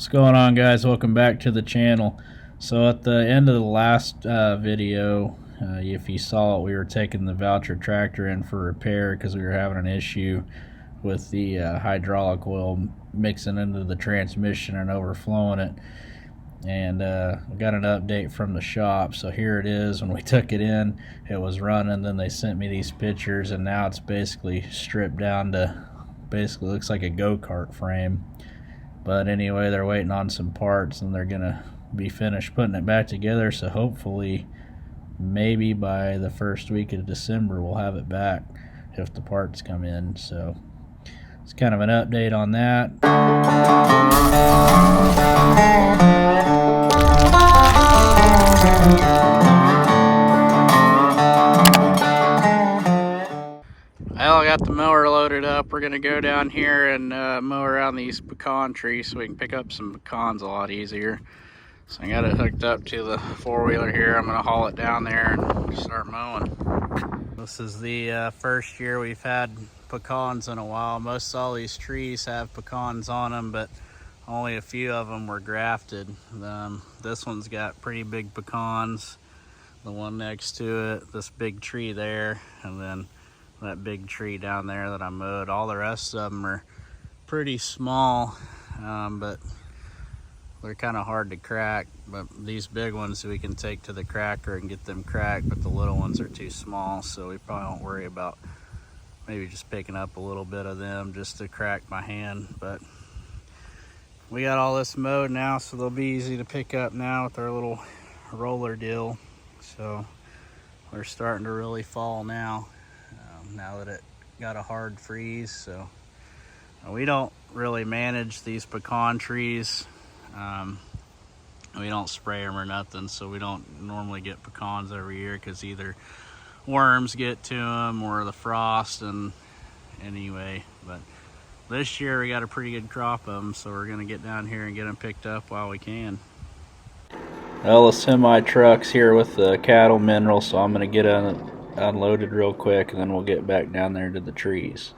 What's going on, guys? Welcome back to the channel. So at the end of the last video, if you saw it, we were taking the Valtra tractor in for repair because we were having an issue with the hydraulic oil mixing into the transmission and overflowing it. And we got an update from the shop. So here it is. When we took it in, it was running. Then they sent me these pictures, and now it's basically stripped down to basically looks like a go-kart frame. But anyway, they're waiting on some parts and they're gonna be finished putting it back together, so hopefully maybe by the first week of December we'll have it back if the parts come in. So it's kind of an update on that. Well, I got the mower loaded up. We're gonna go down here and mow around these pecan trees so we can pick up some pecans a lot easier. So I got it hooked up to the four-wheeler here. I'm gonna haul it down there and start mowing. This is the first year we've had pecans in a while. Most all these trees have pecans on them, but only a few of them were grafted. This one's got pretty big pecans. The one next to it, this big tree there, and then that big tree down there that I mowed. All the rest of them are pretty small, but they're kind of hard to crack. But these big ones we can take to the cracker and get them cracked, but the little ones are too small, so we probably won't worry about maybe just picking up a little bit of them just to crack my hand. But we got all this mowed now, so they'll be easy to pick up now with our little roller deal. So we're starting to really fall now. Now that it got a hard freeze. So we don't really manage these pecan trees. We don't spray them or nothing, so we don't normally get pecans every year because either worms get to them or the frost. And anyway, but this year we got a pretty good crop of them, so we're gonna get down here and get them picked up while we can. Well, the semi truck's here with the cattle mineral, so I'm gonna get unloaded real quick and then we'll get back down there to the trees.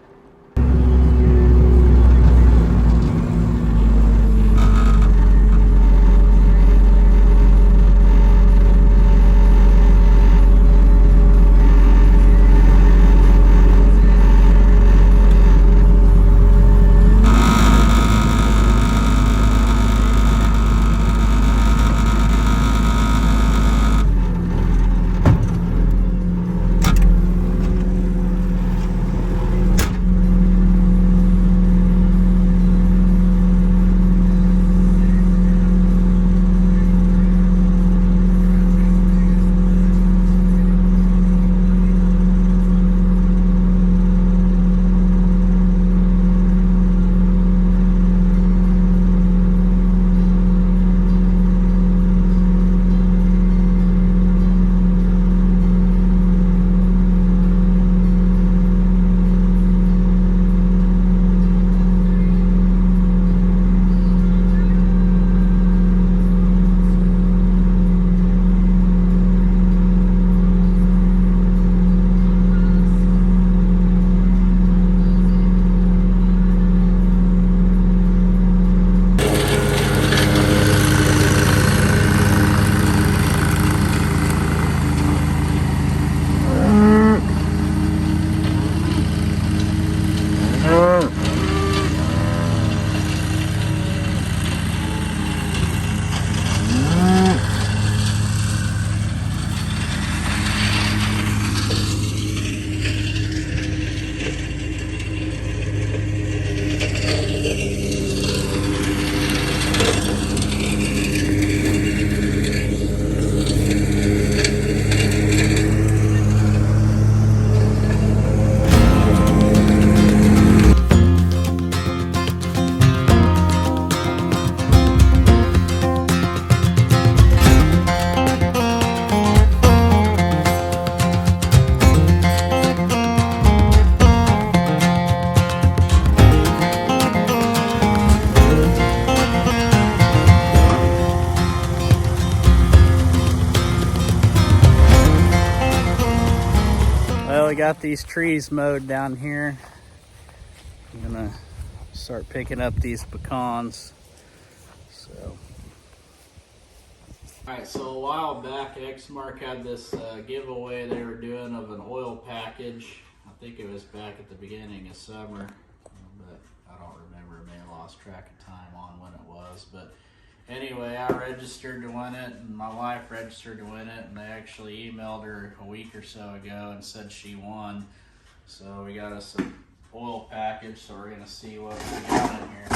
We got these trees mowed down here. I'm gonna start picking up these pecans. So. Alright, so a while back, Exmark had this giveaway they were doing of an oil package. I think it was back at the beginning of summer, but I don't remember. I may have lost track of time on when it was. But anyway, I registered to win it, and my wife registered to win it, and they actually emailed her a week or so ago and said she won. So we got us an oil package, so we're going to see what we got in here.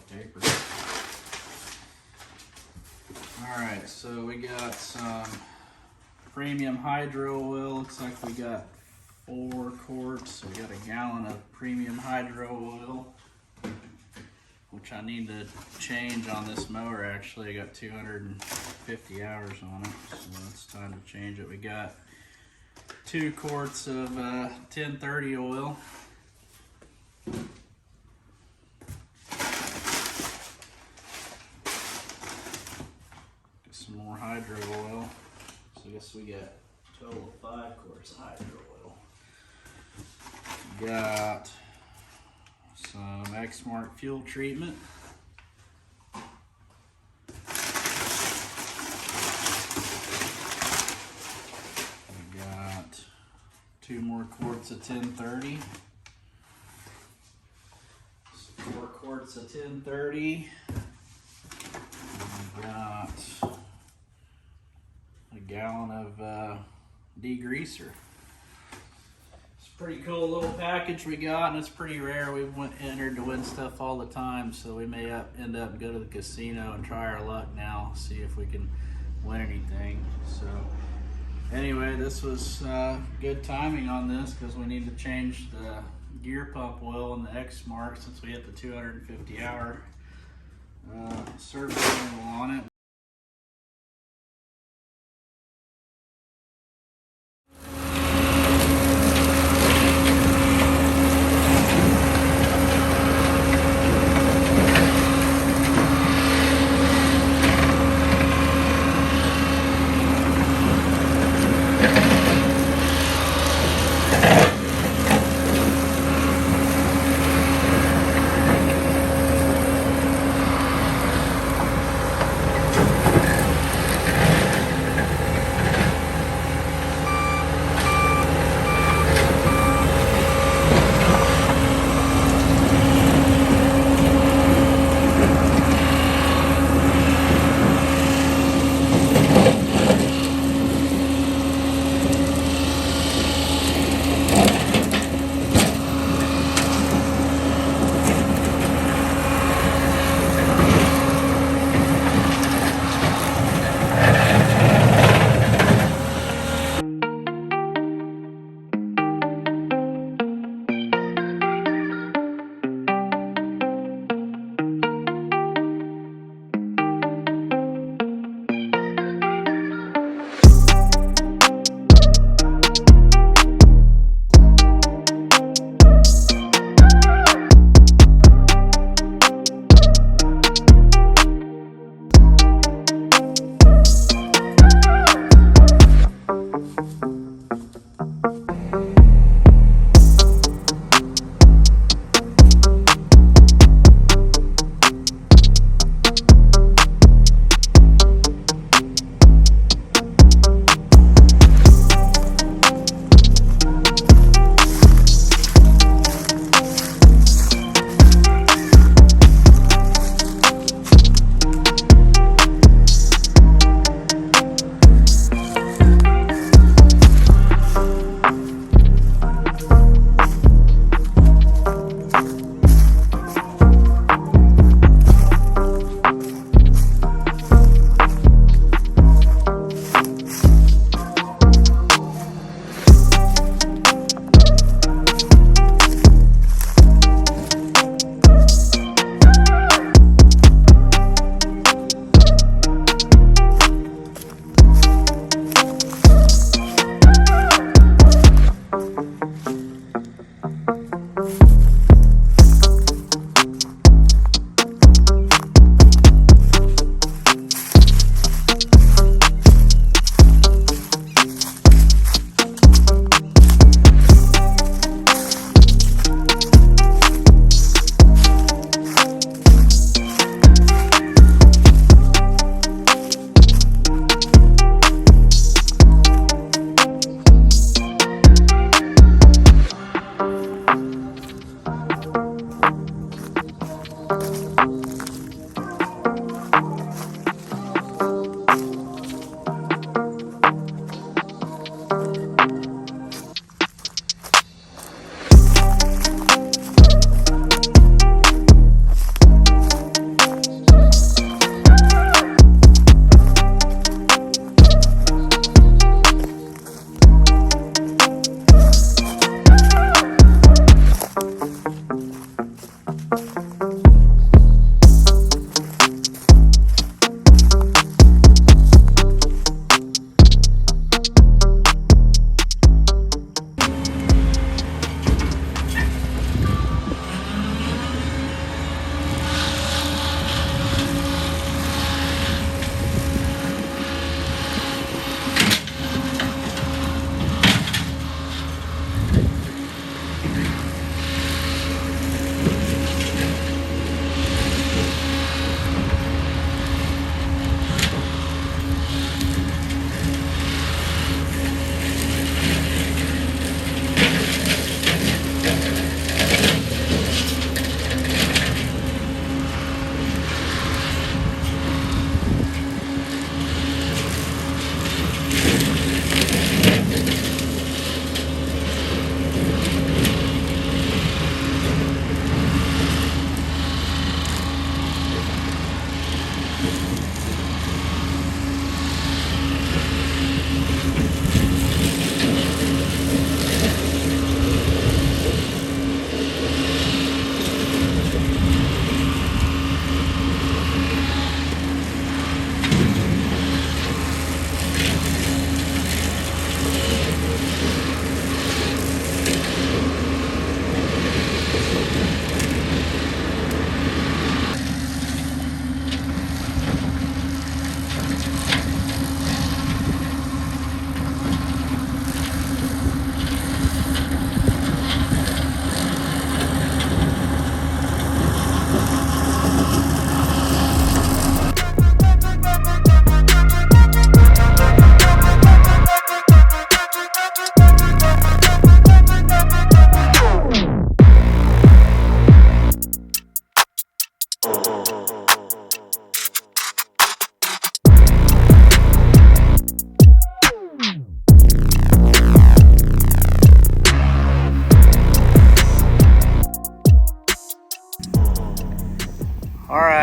Paper. Alright, so we got some premium hydro oil. Looks like we got 4 quarts. So we got a gallon of premium hydro oil, which I need to change on this mower. Actually, I got 250 hours on it, so it's time to change it. We got 2 quarts of 1030 oil. Some more hydro oil. So I guess we got a total of 5 quarts of hydro oil. We got some Exmark fuel treatment. We got 2 more quarts of 1030. 4 quarts of 1030. We got a gallon of degreaser. It's a pretty cool little package we got, and it's pretty rare. We've entered to win stuff all the time, so we may end up and go to the casino and try our luck now, see if we can win anything. So anyway, this was good timing on this because we need to change the gear pump oil in the Exmark since we hit the 250 hour service interval on it.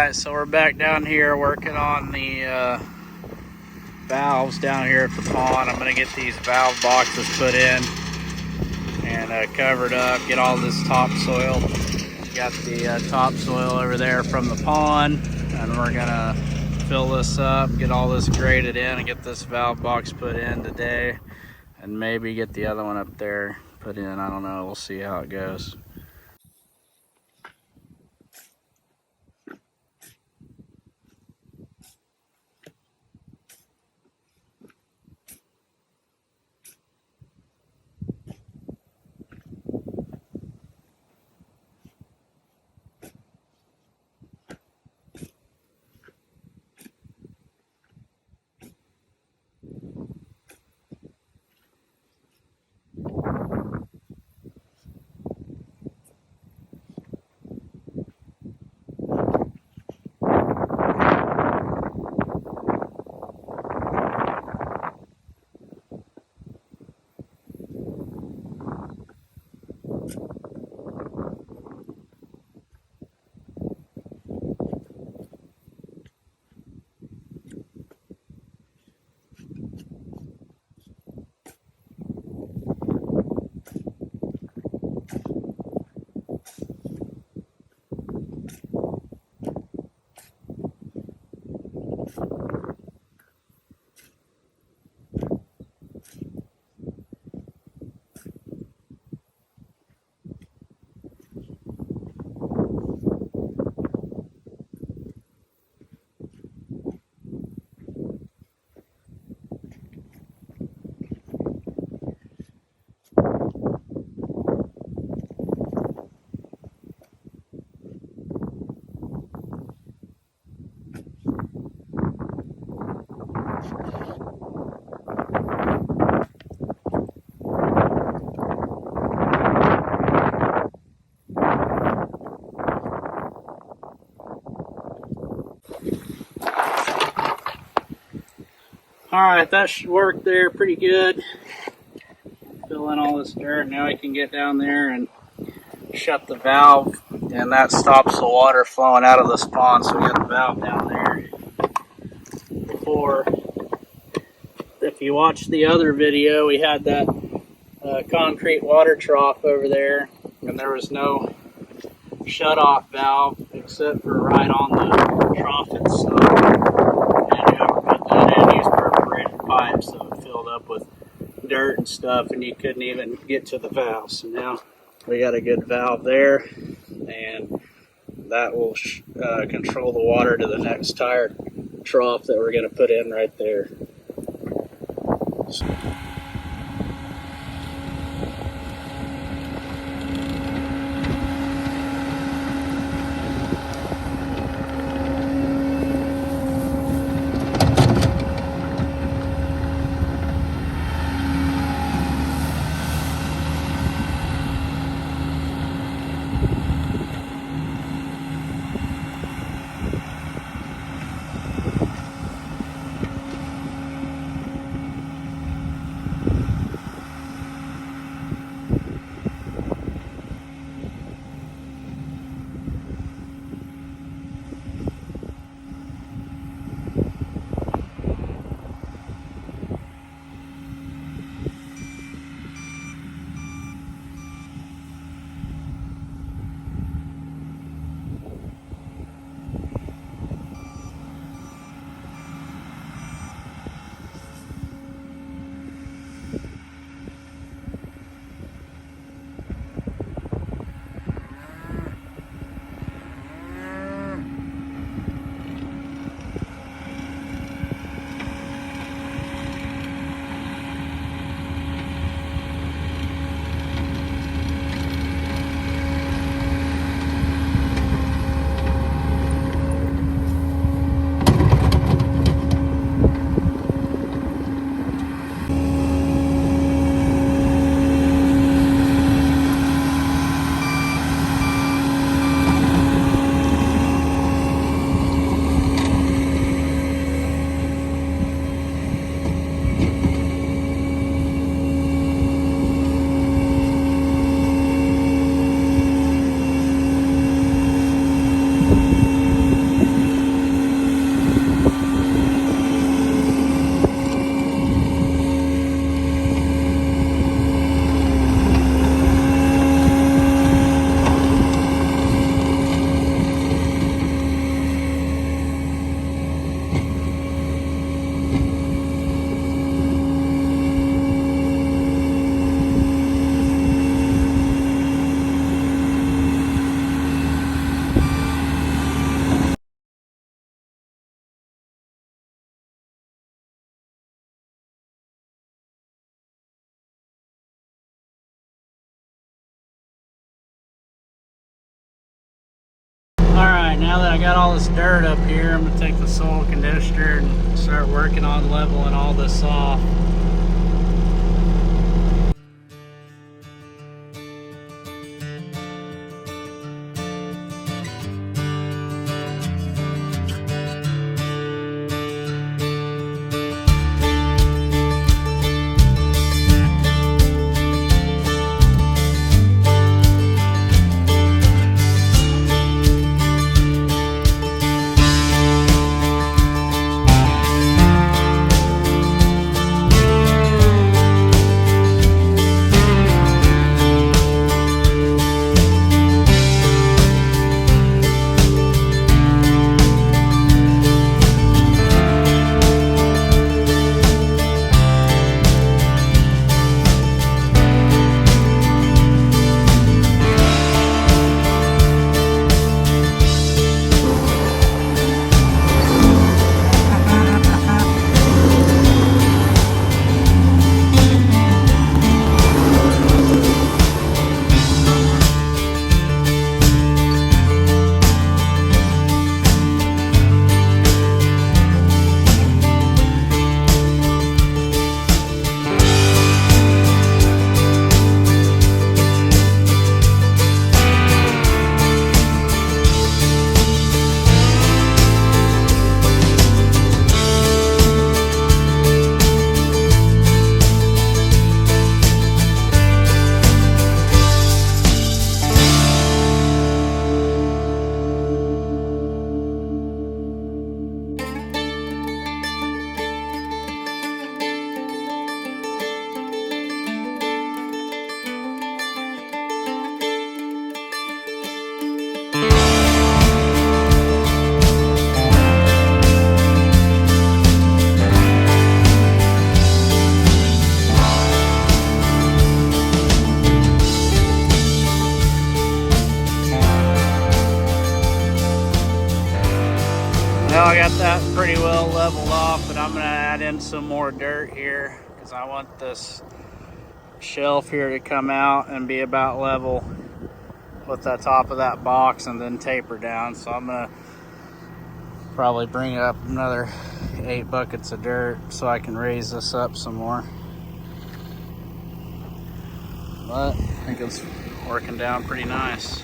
Alright, so we're back down here working on the valves down here at the pond. I'm going to get these valve boxes put in and covered up, get all this topsoil. Got the topsoil over there from the pond, and we're going to fill this up, get all this graded in, and get this valve box put in today, and maybe get the other one up there put in. I don't know, we'll see how it goes. Alright, that should work there pretty good. Fill in all this dirt. Now we can get down there and shut the valve, and that stops the water flowing out of this pond. So we got the valve down there. Before, if you watched the other video, we had that concrete water trough over there, and there was no shut-off valve except for right on the trough itself. And whoever put that in used perforated pipe, so it filled up with dirt and stuff, and you couldn't even get to the valve. So now we got a good valve there, and that will control the water to the next tire trough that we're going to put in right there. Alright, now that I got all this dirt up here, I'm going to take the soil conditioner and start working on leveling all this off. Well, I got that pretty well leveled off, but I'm going to add in some more dirt here because I want this shelf here to come out and be about level with the top of that box and then taper down. So I'm going to probably bring up another 8 buckets of dirt so I can raise this up some more. But I think it's working down pretty nice.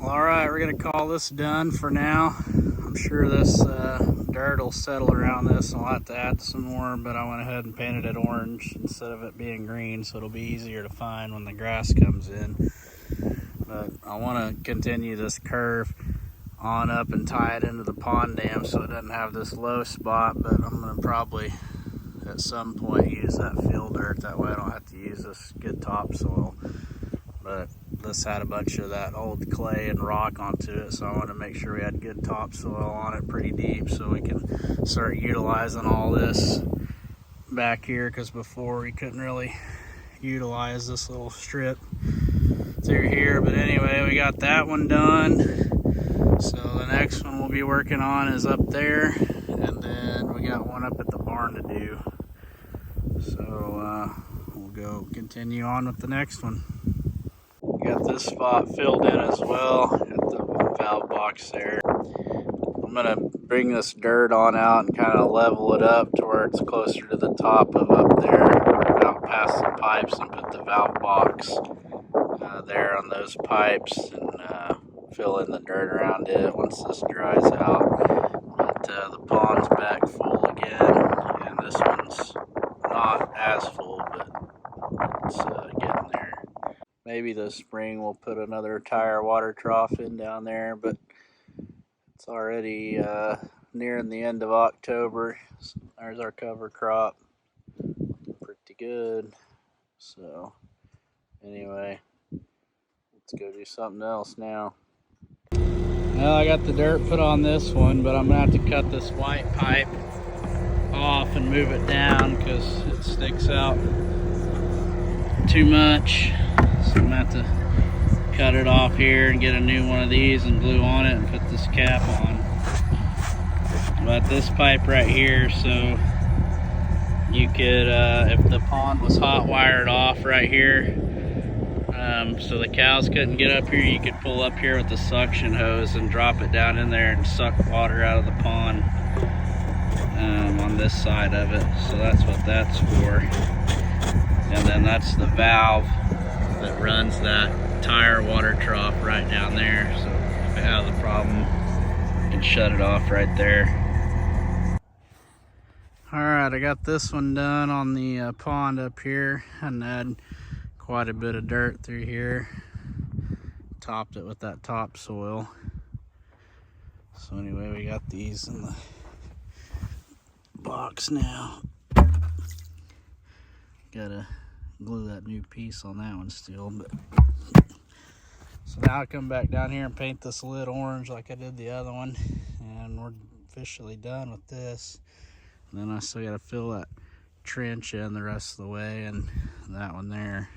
Alright, we're going to call this done for now. I'm sure this dirt will settle around this and I'll have to add some more, but I went ahead and painted it orange instead of it being green so it'll be easier to find when the grass comes in. But I want to continue this curve on up and tie it into the pond dam so it doesn't have this low spot, but I'm going to probably at some point use that fill dirt, that way I don't have to use this good topsoil. But this had a bunch of that old clay and rock onto it, so I wanted to make sure we had good topsoil on it pretty deep so we can start utilizing all this back here, because before we couldn't really utilize this little strip through here. But anyway, we got that one done. So the next one we'll be working on is up there, and then we got one up at the barn to do. So we'll go continue on with the next one. Got this spot filled in as well at the valve box there. I'm gonna bring this dirt on out and kind of level it up to where it's closer to the top of up there, out past the pipes, and put the valve box there on those pipes and fill in the dirt around it once this dries out. But the pond's back full again, and this one's not as full, but it's getting there. Maybe this spring we'll put another tire water trough in down there, but it's already nearing the end of October. So there's our cover crop. Pretty good. So anyway, let's go do something else now. Well, I got the dirt put on this one, but I'm gonna have to cut this white pipe off and move it down because it sticks out too much. So I'm gonna have to cut it off here and get a new one of these and glue on it and put this cap on. But this pipe right here, so you could, if the pond was hot wired off right here, so the cows couldn't get up here, you could pull up here with the suction hose and drop it down in there and suck water out of the pond on this side of it. So that's what that's for. And then that's the valve that runs that tire water trough right down there. So if it has a problem, you can shut it off right there. Alright, I got this one done on the pond up here, and had quite a bit of dirt through here. Topped it with that topsoil. So anyway, we got these in the box now. Gotta glue that new piece on that one still, but so now I come back down here and paint this lid orange like I did the other one, and we're officially done with this. And then I still gotta fill that trench in the rest of the way, and that one there.